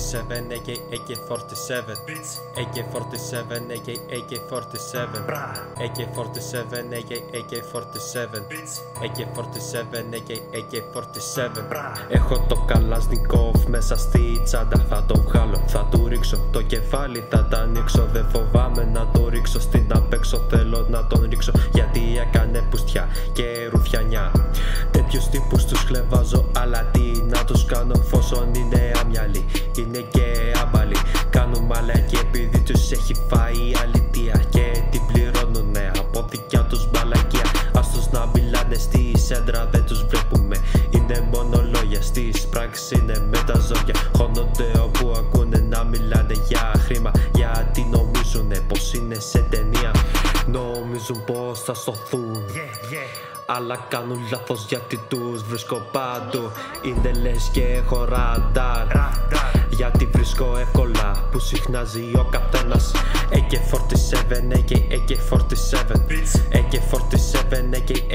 AK-47, AK-47, AK-47, AK-47, AK-47, AK-47, AK-47, AK-47. Έχω το Καλάσνικοφ μέσα στη τσάντα. Θα το βγάλω, θα του ρίξω το κεφάλι, θα τα ανοίξω. Δεν φοβάμαι να το ρίξω στην απέξω. Θέλω να τον ρίξω γιατί έκανε πουστιά και ρουφιανιά. Τέτοιους τύπους τους χλεβάζω, αλλά τι να τους κάνω φόσον είναι άμυαλοι, είναι και άμπαλοι. Κάνουν μαλακή επειδή τους έχει φάει η αλήθεια και την πληρώνουνε από δικιά τους μαλακία. Ας τους να μιλάνε στη σέντρα, δεν τους βλέπουμε, είναι μόνο λόγια. Στις πράξεις είναι με τα ζώδια. Χώνονται όπου ακούνε να μιλάνε για χρήμα, γιατί νομίζουνε πως είναι σε ταινία. Νομίζουν πως θα σωθούν, αλλά κάνουν λάθος γιατί τους βρίσκω παντού. Είναι λες και έχω ραντάρ, γιατί βρίσκω εύκολα που συχνάζει ο καθένας. AK-47, AK-47, AK-47,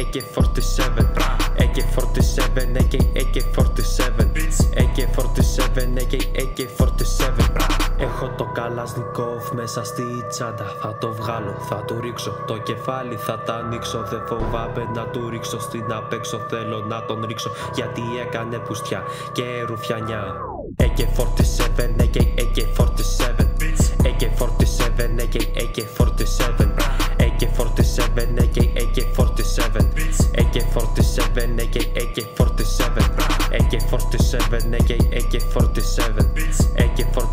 AK-47, AK-47, AK-47, AK-47, AK-47. Έχω το Καλάσνικοφ μέσα στη τσάντα. Θα το βγάλω, θα του ρίξω το κεφάλι, θα τα ανοίξω. Δεν φοβάμαι να του ρίξω στην απέξω. Θέλω να τον ρίξω γιατί έκανε πουστιά και ρουφιανιά. AK-47, AK-47, AK-47, AK-47, AK-47, AK-47, AK-47, AK-47, AK-47, AK-47, AK-47, AK-47,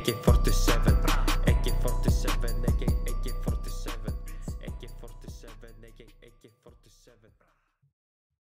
AK-47, AK-47, AK-47, AK-47.